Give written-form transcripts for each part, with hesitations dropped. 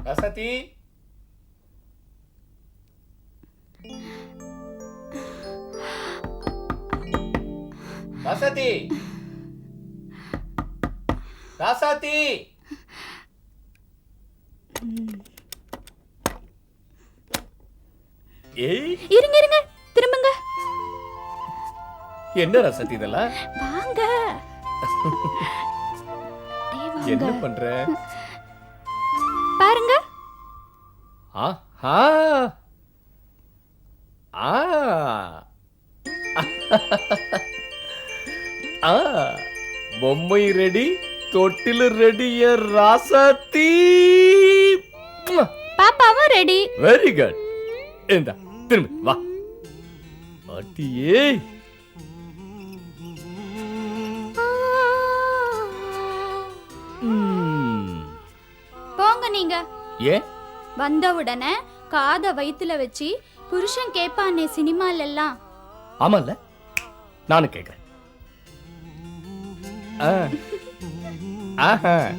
வசதி வசதி ராசாத்தி ஏய் இருங்க இருங்க திரும்புங்க. என்ன ரசதி இதெல்லாம்? வாங்க. என்ன பண்ற? பாருங்க. ஆஹா ஆ ஆ பொம்மை ரெடி, தொட்டில் ரெடி, ராசாத்தி. பாப்பாவும் ரெடி. Very good. இந்த திரும்ப வா. அட்டியே போங்க நீங்க. ஏன் வந்த உடனே காத வயித்துல வச்சு புருஷன் கேப்பானே சினிமால எல்லாம். ஆமால நானும் கேக்குறேன்.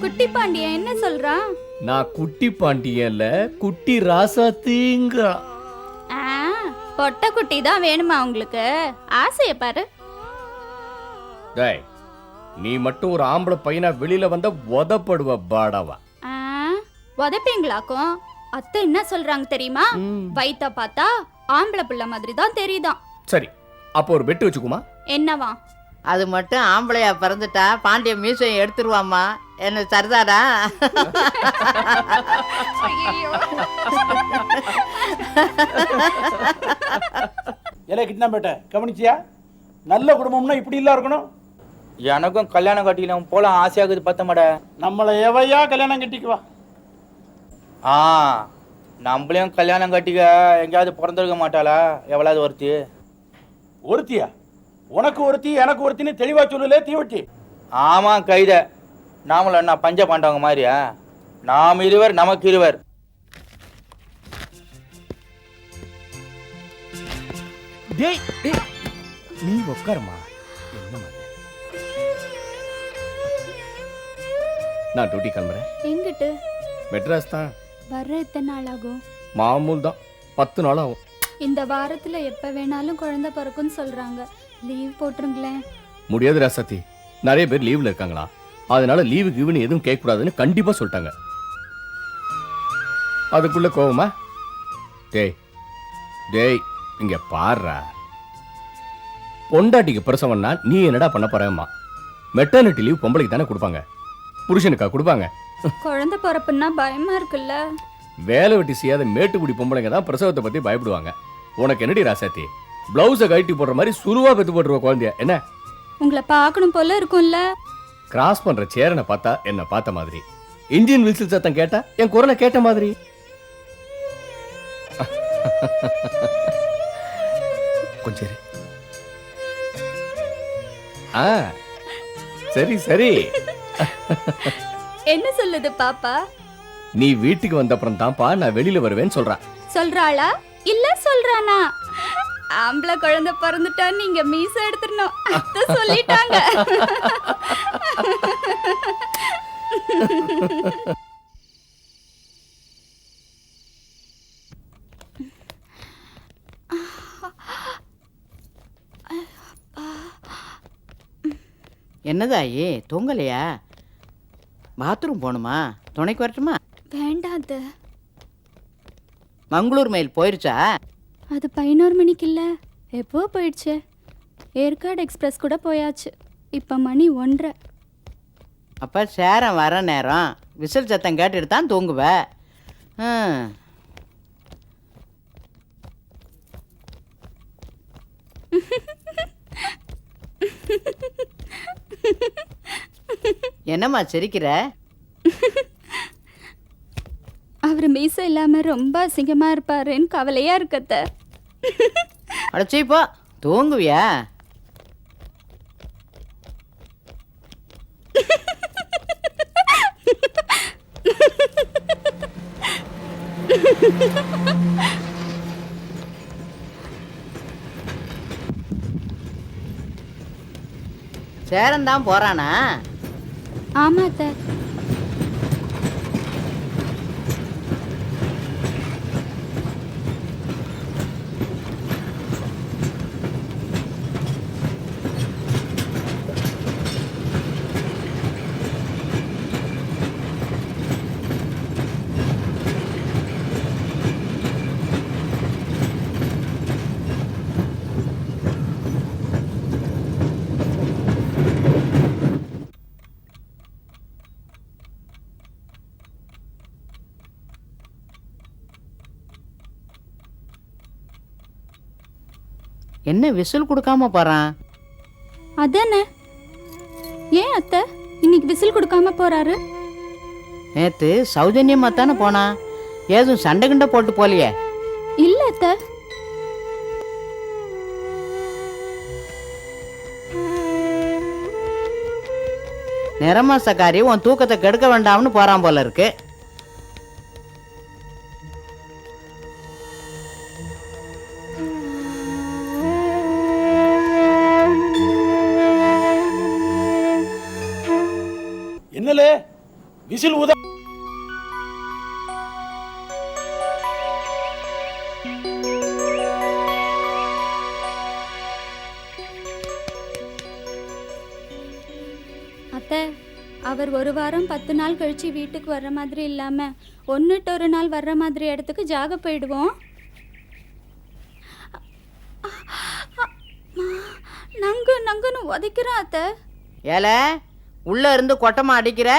குட்டி பாண்டியன் என்ன சொல்றான்? நான் குட்டி பாண்டியன்ல குட்டி ராசாத்திங்க. பொட்ட குட்டி தான் வேணுமா உங்களுக்கு? ஆசைய பாரு. டேய், நீ மட்டும் ஒரு ஆம்பளை பையனா வெளியில வந்த உதப்படுவ பாடாவா. உதப்பீங்களாக்கும். அத்தை என்ன சொல்றாங்க தெரியுமா? வயித்த பார்த்தா ஆம்பளை பிள்ளை மாதிரி தான் தெரியுதான். சரி, அப்போ ஒரு பெட்டு வச்சுக்குமா? என்னவா? அது மட்டும் ஆம்பளையா பிறந்துட்டா பாண்டிய மியூசியம் எடுத்துருவாமா. என்ன சரிதாடா? ஏலே கிட்னாப்பேட்டை கவனிச்சியா? நல்ல குடும்பம்னா இப்படி இல்ல இருக்கணும். எனக்கும் கல்யாணம் கட்டிக்கலாம் போல ஆசையாகுது பத்தமாட. நம்மளை எவையா கல்யாணம் கட்டிக்குவா? நம்மளையும் கல்யாணம் கட்டிக்க எங்கேயாவது பிறந்திருக்க மாட்டாளா? எவ்வளவு ஒருத்தி? ஒருத்தியா? உனக்கு ஒருத்தி எனக்கு ஒருத்தின்னு தெளிவா சொல்லலே தீவட்டி. ஆமா கைத. நாமளும் என்ன பஞ்ச பாண்டவங்க மாதிரியா? நாம் இருவர் நமக்கு இருவர். டேய் டேய், நீ உட்காருமா. என்ன நான் டியூட்டி கிளம்புறேன். எங்கிட்டு? மெட்ராஸ் தான். வர்ற எத்தனை நாள் ஆகும்? மாமூல் தான், 10 நாள் ஆகும். இந்த வாரத்துல எப்ப வேணாலும் குழந்தை பிறக்கும்னு சொல்றாங்க. லீவ் போட்டுருங்களேன். முடியாது ராசாத்தி, நிறைய பேர் லீவ்ல இருக்காங்களா, அதனால லீவு கிவ்னு எதுவும் கேட்க கூடாதுன்னு கண்டிப்பா சொல்லிட்டாங்க. அதுக்குள்ள கோவமா? டேய் டேய், இங்க பாருடா. பொண்டாட்டிக்கு பிரசவம்னா நீ என்னடா பண்ண போறேம்மா? மெட்டர்னிட்டி லீவ் பொம்பளைக்கு தானே கொடுப்பாங்க, புருஷனுக்கா கொடுப்பாங்க? குழந்தை பிறப்புன்னா பயமா இருக்குல்ல. வேலை வெட்டி செய்யாத மேட்டுக்குடி பொம்பளைங்க தான் பிரசவத்தை பத்தி பயப்படுவாங்க. உனக்கு என்னடி ராசாத்தி, பிளவுஸை கழட்டி போடுற மாதிரி சுருவா பெத்து போட்டுருவ குழந்தைய. என்ன உங்களை பார்க்கணும் போல இருக்கும்ல. கிராஸ் பண்ற சேரனை பார்த்தா என்ன பார்த்த மாதிரி, இன்ஜின் விசில் சத்தம் கேட்டா என் குரலை கேட்ட மாதிரி. கொஞ்சம் சரி சரி. என்ன சொல்லுது பாப்பா? நீ வீட்டுக்கு வந்த அப்புறம் தான்ப்பா நான் வெளியில வருவேன்னு சொல்றான். சொல்றாளா இல்ல சொல்றானா? ஆம்பளை குழந்தை பிறந்துட்டா நீங்க மீச எடுத்துடணும் அத்தை சொல்லிட்டாங்க. என்னதாயி தூங்கலையா? பாத்ரூம் போகணுமா? துணைக்கு வரட்டுமா? வேண்டாத. மங்களூர் மெயில் போயிருச்சா? அது 11 மணிக்கு இல்ல, எப்போ போயிடுச்சு. ஏற்காடு எக்ஸ்பிரஸ் கூட போயாச்சு. இப்ப மணி 1:30. அப்போ சேரம் வர நேரம் விசில் சத்தம் கேட்டுட்டு தான் தூங்குவ. என்னம்மா சிரிக்கிற? அவர் மீச இல்லாம ரொம்ப அசிங்கமா இருப்பாருன்னு கவலையா இருக்கத்த. அடைச்சி போ, தூங்குவியா? சேரன் தான் போறானா? ஆமா அத்த. என்ன விசில் கொடுக்காம போறான்? அதானே. ஏன் அத்தை இன்னைக்கு விசில் கொடுக்காம போறாரு? நேத்து சௌஜன்யமா தானே போனா, ஏதும் சண்டை கிண்டை போட்டு போலியே? இல்ல அத்தை. நிறமாசக்காரி உன் தூக்கத்தை கெடுக்க வேண்டாம்னு போறான் போல இருக்கு. என்னலே விசில் ஊத அத்தை, அவர் ஒரு வாரம் 10 நாள் கழிச்சு வீட்டுக்கு வர்ற மாதிரி இல்லாம ஒன்னுட்டு ஒரு நாள் வர்ற மாதிரி இடத்துக்கு ஜாக போயிடுவோம். நங்குன்னு உதைக்கிறேன் அத்தை. ஏல உள்ள இருந்து கொட்டமா அடிக்கிற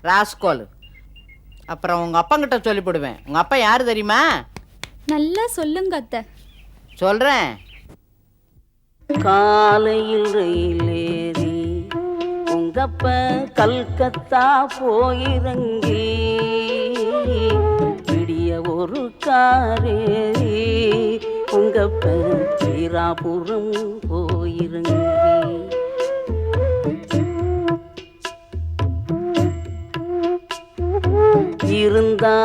ராஸ்கோல். அப்புறம் உங்க அப்பங்கிட்ட சொல்லிவிடுவேன். உங்க அப்பா யாரு தெரியுமா? நல்லா சொல்லுங்க அத்தை. சொல்றேன். காலையில் ரயிலேறி உங்கப்ப கல்கத்தா போயிறங்கி விடிய ஒரு காரேறி உங்கப்ப வீராபுரம் போயிறங்கி இருந்தா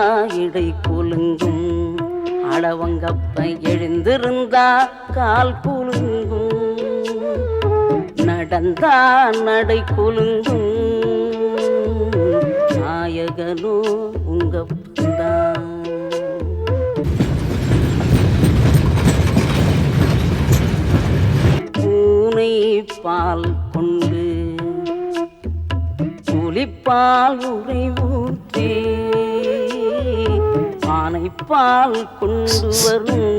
இடை குலுங்கும் அடவங்கப்ப எழுந்திருந்தா கால் குலுங்கும் நடந்தா நடை குலுங்கும் நாயகனோ உங்கப்பந்தான். பூனை பால் கொண்டு புலிப்பால் உரை ஊற்றி ஆனைப்பால் கொண்டு வரும்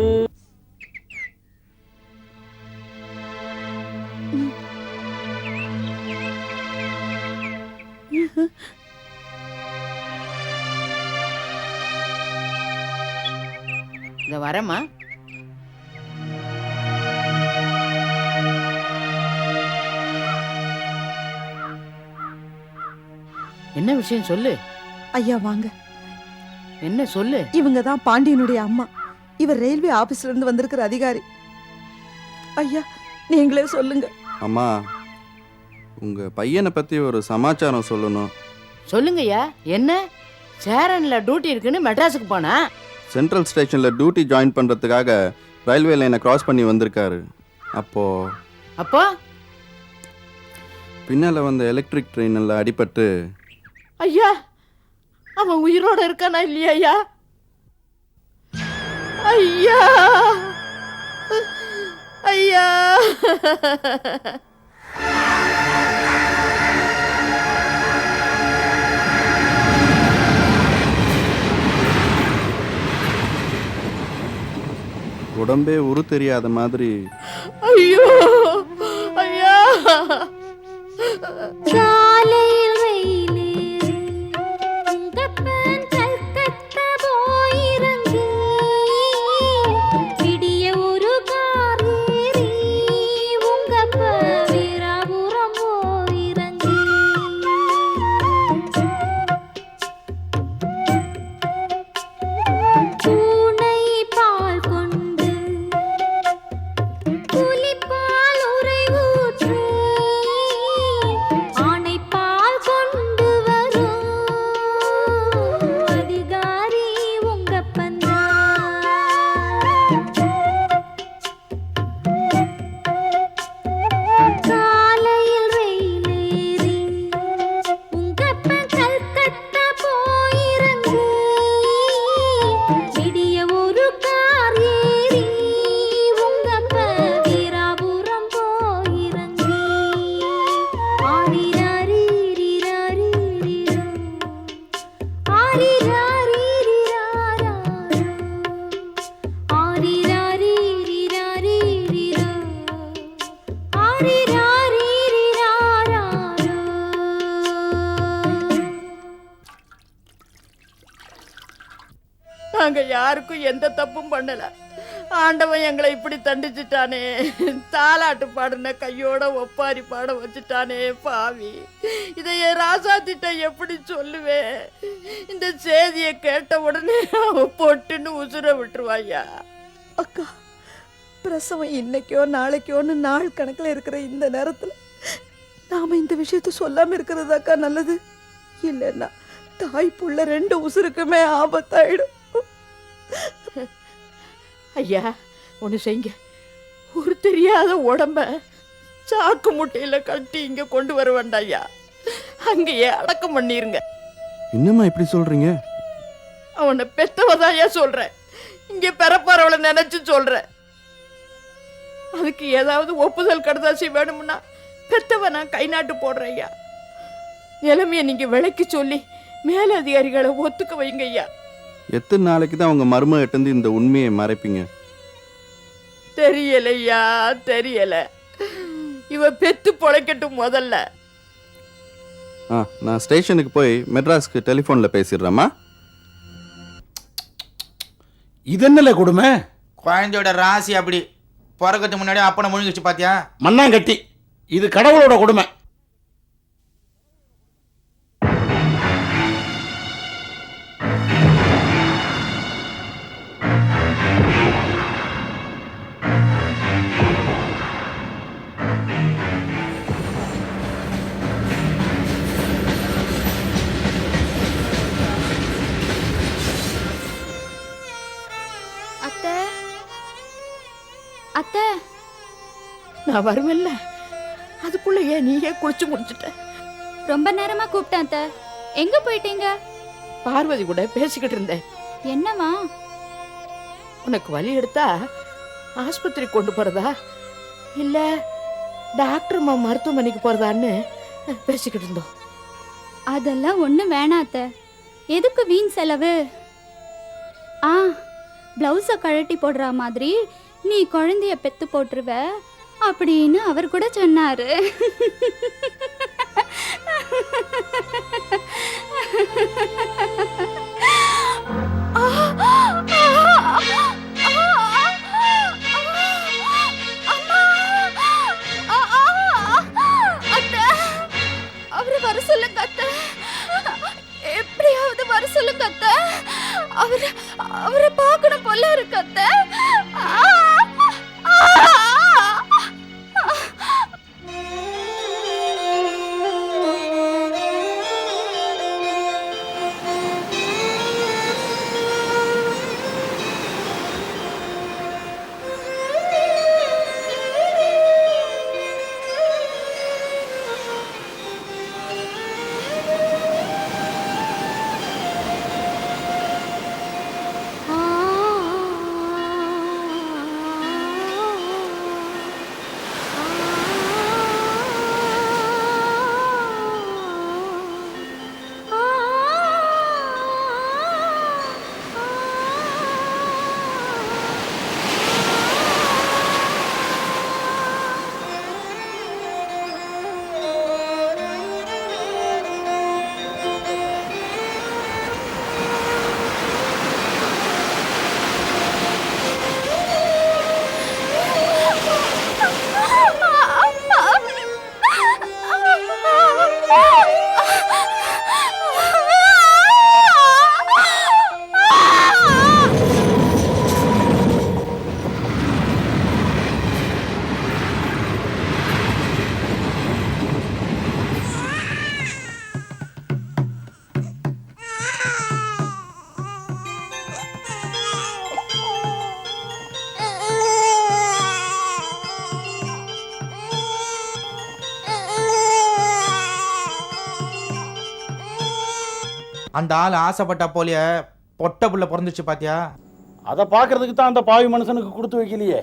இந்த வரமா என்ன விஷயம் சொல்லு. ஐயா வாங்க. என்ன சொல்லு. இவங்க தான் பாண்டியனுடைய அம்மா. இவர் ரயில்வே ஆபீஸ்ல இருந்து வந்திருக்கிற அதிகாரி. ஐயா நீங்களே சொல்லுங்க. அம்மா, உங்க பையனை பத்தி ஒரு சமாச்சாரம் சொல்லணும். சொல்லுங்கய்யா. என்ன? சேரன்ல டியூட்டி இருக்குன்னு மெட்ராஸுக்கு போனா? சென்ட்ரல் ஸ்டேஷன்ல டியூட்டி ஜாயின் பண்றதுக்காக ரயில்வே லைனை கிராஸ் பண்ணி வந்திருக்காரு. அப்போ பின்னால வந்த எலக்ட்ரிக் ட்ரெயினில் அடிபட்டு. ஐயா, அவன் உயிரோட இருக்கானா இல்லையா? ஐயா ஐயா உடம்பே உரு தெரியாத மாதிரி. ஐயோ ஐயா. காலையில் ரயிலேறி உங்கப்பன் கல்கத்தா போயிறங்கி விடிய ஒரு கார் ஏறி உங்கப்ப வீராபுரம் போயிறங்கி பூனை பால் கொண்டு புலிப்பால் உரை ஊற்றி ஆனைப்பால் கொண்டு வரும் அதிகாரி உங்கப்பந்தான். காலையில் ரயிலேறி உங்கப்பன் கல்கத்தா போயிறங்கி விடிய ஒரு கார் ஏறி உங்கப்ப வீராபுரம் போயிறங்கி ஆரிராரிரிராரிரிரோ ஆரிராரிரிராரோ ஆரிராரிரிராரிரிரோ ஆரிராரிரிராரோ. நாங்க யாருக்கும் எந்த தப்பும் பண்ணல. ஆண்டவன் எங்களை இப்படி தண்டிச்சிட்டானே, தாலாட்டு பாடுன கையோட ஒப்பாரி பாட வச்சுட்டானே பாவி. இதை என் ராசாத்திட்ட எப்படி சொல்லுவேன்? இந்த செய்தியை கேட்ட உடனே அவ பொட்டுன்னு உசுர விட்டுருவாயா. அக்கா, பிரசவம் இன்னைக்கோ நாளைக்கோன்னு நாள் கணக்கில் இருக்கிற இந்த நேரத்தில் நாம இந்த விஷயத்த சொல்லாம இருக்கிறதாக்கா நல்லது. இல்லைன்னா தாய் புள்ள 2 உசுருக்குமே ஆபத்தாயிடும். ஐயா, ஒன்று செய்யுங்க. ஒரு தெரியாத உடம்ப சாக்கு முட்டையில கட்டி இங்க கொண்டு வர வேண்டாம் ஐயா, அங்கேயே அடக்கம் பண்ணிருங்க. என்னம்மா இப்படி சொல்றீங்க? அவனை பெத்தவதாயா சொல்றேன், இங்க பெறப்பாறவளை நினைச்சு சொல்றேன். அதுக்கு ஏதாவது ஒப்புதல் கடுதாசி வேணும்னா பெத்தவ நான் கை நாட்டு போடுறேன் ஐயா. நிலைமையை நீங்க விளக்கி சொல்லி மேலதிகாரிகளை ஒத்துக்க வைங்க ஐயா. எத்தனை நாளைக்கு தான் உங்க மருமகிட்ட இருந்து இந்த உண்மையை மறைப்பீங்க? தெரியலையா, தெரியல. இவ பெத்து பொழைக்கட்டும் முதல்ல. நான் ஸ்டேஷனுக்கு போய் மெட்ராஸ்க்கு டெலிஃபோன்ல பேசிடுறேம்மா. இது என்னல கொடுமை? குழந்தையோட ராசி அப்படி பிறக்கிறதுக்கு முன்னாடி அப்பனை முழுங்கிச்சு பாத்தியா? மண்ணாங்கட்டி. இது கடவுளோட கொடுமை. அத்தை, அத்தை, நான் வருவேன்ல, அதுக்குள்ள ஏன் நீயே குளிச்சு முடிச்சுட்ட? ரொம்ப நேரமா கூப்பிட்டேன் அத்தை. எங்க போயிட்டீங்க? பார்வதி கூட பேசிக்கிட்டு இருந்தேன். என்னவா? உனக்கு வலி எடுத்தா ஆஸ்பத்திரி கொண்டு போறதா இல்ல டாக்டர் மருத்துவமனைக்கு போறதான்னு பேசிக்கிட்டு இருந்தோம். அதெல்லாம் ஒன்றும் வேணாம் அத்தை. எதுக்கு வீண் செலவு? ப்ளவுஸை கழட்டி போடுற மாதிரி நீ குழந்தைய பெத்து போட்டுருவ அப்படின்னு அவர் கூட சொன்னாரு. அவரை வர சொல்லுங்க அத்தை, எப்படியாவது வர சொல்லுங்க அத்தை. அவரை பார்க்கணும் போல இருக்கு அத்தை. அந்த ஆள் ஆசைப்பட்ட போலிய பொட்ட புள்ள பிறந்துச்சு பாத்தியா? அதை பார்க்கறதுக்கு தான் அந்த பாவி மனுஷனுக்கு கொடுத்து வைக்கலையே.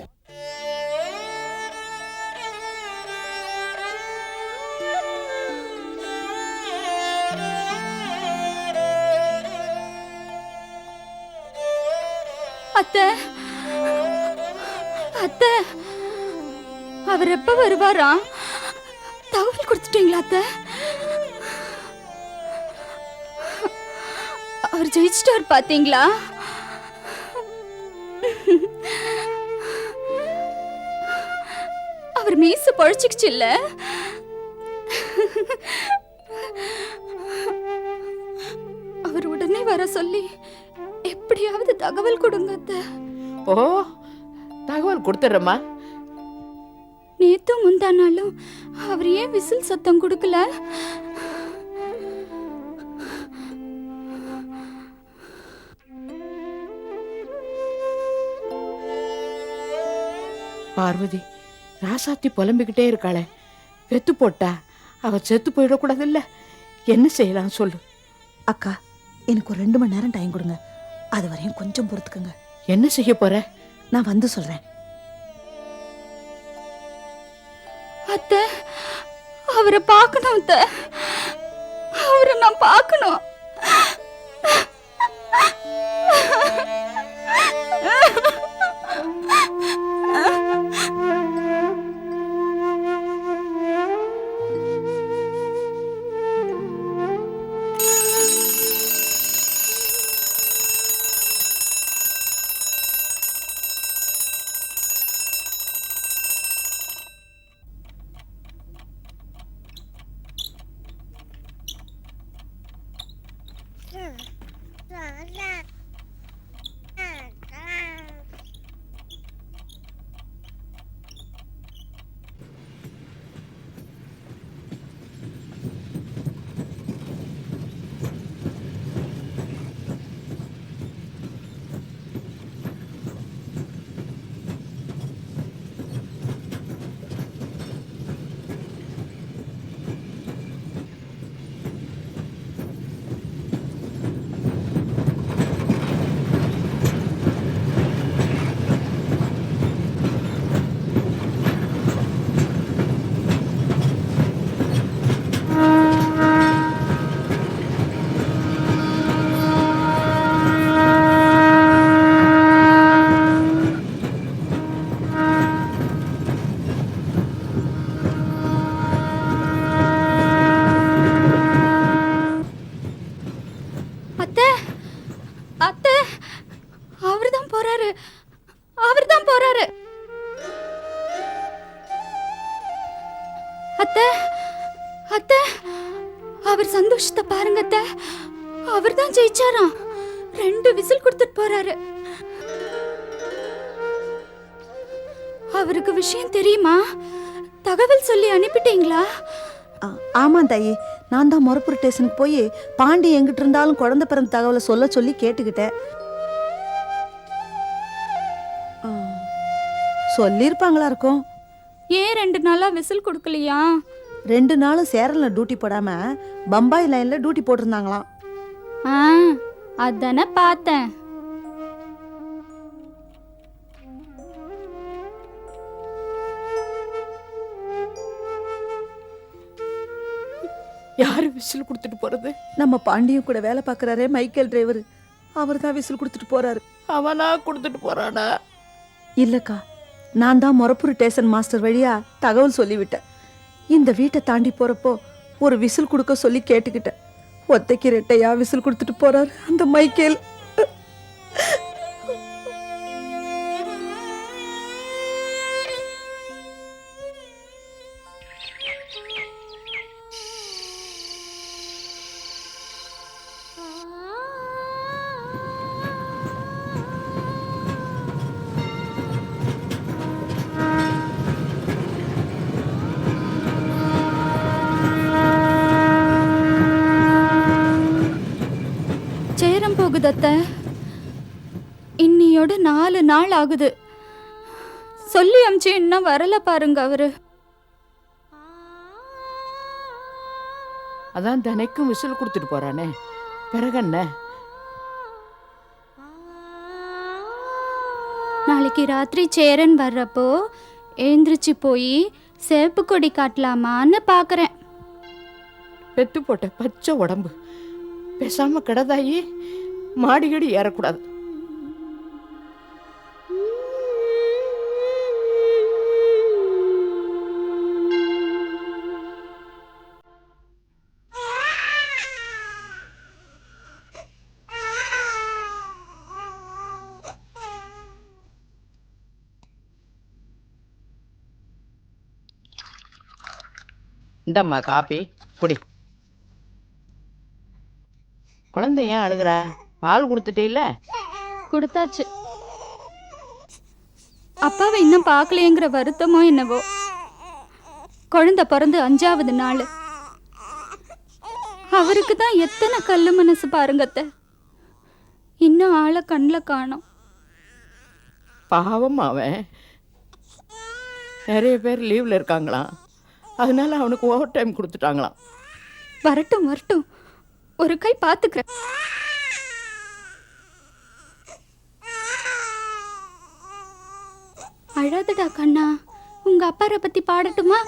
அத்தை, அத்தை, அவர் எப்ப வருவாரா? தகவல் கொடுத்துட்டீங்களா அத்தை? அவர் ஜெயிச்சிட்டார் பாத்தீங்களா? அவர் மீச பழிச்சுக்கிச்சு இல்ல? அவர் உடனே வர சொல்லி எப்படியாவது தகவல் கொடுங்க அத்தை. ஓ, தகவல் கொடுத்துட்றேம்மா. நேத்தும் முந்தா நாளும் அவர் ஏன் விசில் சத்தம் கொடுக்கல? பார்வதி, ராசாத்தி புலம்பிக்கிட்டே இருக்காளே, பெத்து போட்டா அவ செத்து போயிடக்கூடாது இல்ல? என்ன செய்யலாம் சொல்லு. அக்கா, எனக்கு ஒரு 2 மணி நேரம் டைம் கொடுங்க. அது வரையும் கொஞ்சம் பொறுத்துக்குங்க. என்ன செய்ய போற? நான் வந்து சொல்றேன். அத்தை, அவரை பார்க்கணும் அத்தை. அவரை நான் பார்க்கணும். அத்தை, அத்தை, அவர் சந்தோஷத்தை பாருங்க அத்தை. அவர் தான் ஜெயிச்சாராம். 2 விசில் கொடுத்துட்டு போறாரு. அவருக்கு விஷயம் தெரியுமா? தகவல் சொல்லி அனுப்பிட்டீங்களா? ஆமா தாயி, நான் தான் மொரப்பூர் ஸ்டேஷனுக்கு போய் பாண்டி எங்கிட்ட இருந்தாலும் குழந்தை பிறந்த தகவலை சொல்ல சொல்லி கேட்டுக்கிட்டேன். சொல்லியிருப்பாங்களா இருக்கும். ஏன் 2 நாளா விசில் கொடுக்கலையா? 2 நாளும் சேரன்ல டியூட்டி போடாம பம்பாய் லைன்ல டியூட்டி போட்டிருந்தாங்களாம். அதானே பார்த்தேன். யாரு விசில் கொடுத்துட்டு போறது? நம்ம பாண்டியும் கூட வேலை பார்க்கறாரே மைக்கேல் டிரைவர், அவர் தான் விசில் கொடுத்துட்டு போறாரு. அவனா கொடுத்துட்டு போறானா? இல்லக்கா, நான் தான் மொரப்பூர் ஸ்டேஷன் மாஸ்டர் வழியா தகவல் சொல்லிவிட்டேன். இந்த வீட்டை தாண்டி போறப்போ ஒரு விசில் கொடுக்க சொல்லி கேட்டுக்கிட்டேன். ஒத்தைக்கு 2 விசில் கொடுத்துட்டு போறாரு அந்த மைக்கேல். போகுதத்த, இன்னையோட 4 நாள் ஆகுது. சொல்லி அமிச்சு இன்னும் வரல பாருங்க அவரு. அதான் தினைக்கும் விசில் கொடுத்துட்டு போறானே, பிறகென்ன? நாளைக்கு ராத்திரி சேரன் வர்றப்போ எழுந்திரிச்சு போய் சேப்பு கொடி காட்டலாமான்னு பாக்குறேன். பெத்து போட்ட பச்சை உடம்பு, பேசாம கிடதாயி மாடிகடி ஏறக்கூடாது. இந்தம்மா காப்பி குடி. குழந்தை ஏன் அழுகுற? பால் கொடுத்துட்டே இல்ல? கொடுத்தாச்சு. அப்பாவை இன்னும் பார்க்கலையேங்கிற வருத்தமோ என்னவோ. குழந்தை பிறந்து 5வது நாள். அவருக்கு தான் எத்தனை கல்லு மனசு பாருங்கத்த. இன்னும் ஆளை கண்ணில் காணோம். பாவம் அவன். நிறைய பேர் லீவில் இருக்காங்களாம், அதனால அவனுக்கு ஓவர் டைம் கொடுத்துட்டாங்களாம். வரட்டும் வரட்டும், ஒரு கை பார்த்துக்கிறேன். அழாதடா கண்ணா, உங்க அப்பாரை பத்தி பாடட்டுமா?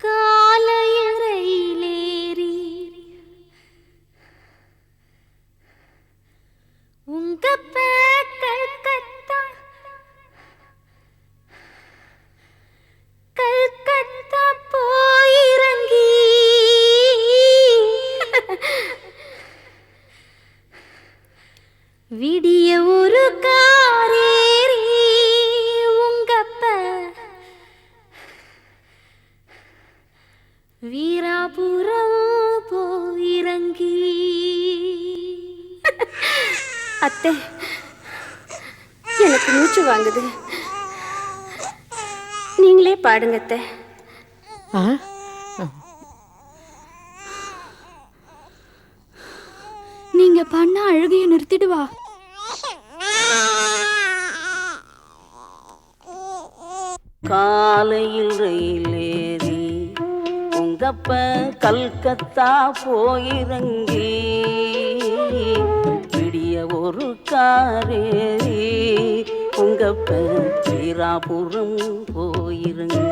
காலையில் ரயிலேறி உங்க கல்கத்தா போயிறங்கி விடிய ஒரு காரேரி உங்கப்ப வீராபுரம் போயிறங்கி. அத்தை, எனக்கு மூச்சு வாங்குது. நீங்களே பாடுங்க அத்தை. நீங்க பண்ண அழுகைய நிறுத்திடுவா. காலையில் ரயிலேறி உங்கப்ப கல்கத்தா போயிறங்கி விடிய ஒரு காரேறி உங்கப்ப வீராபுரம் போயிறங்கி.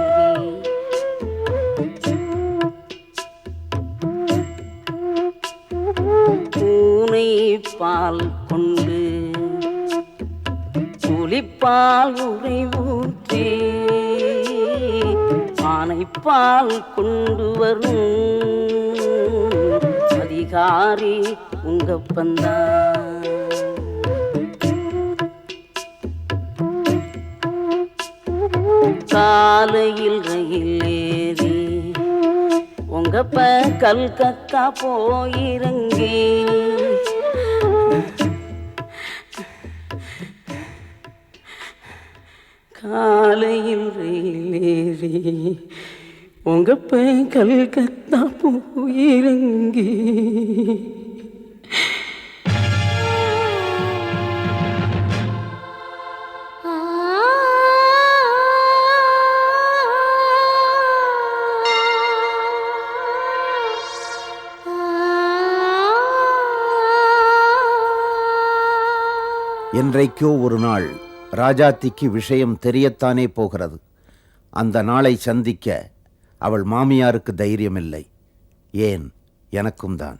பூனை பால் கொண்டு புலிப்பால் உரை ஊற்றி ஆனைப்பால் கொண்டு வரும் அதிகாரி உங்கப்பந்தான். காலையில் ரயில் ஏறி உங்கப்ப கல்கத்தா போயிறங்கி காலையில் ரயிலேறி உங்கப்ப கல்கத்தா போயிறங்கி. என்றைக்கோ ஒரு நாள் ராஜாத்திக்கு விஷயம் தெரியத்தானே போகிறது. அந்த நாளை சந்திக்க அவள் மாமியாருக்கு தைரியமில்லை. ஏன், எனக்கும் தான்.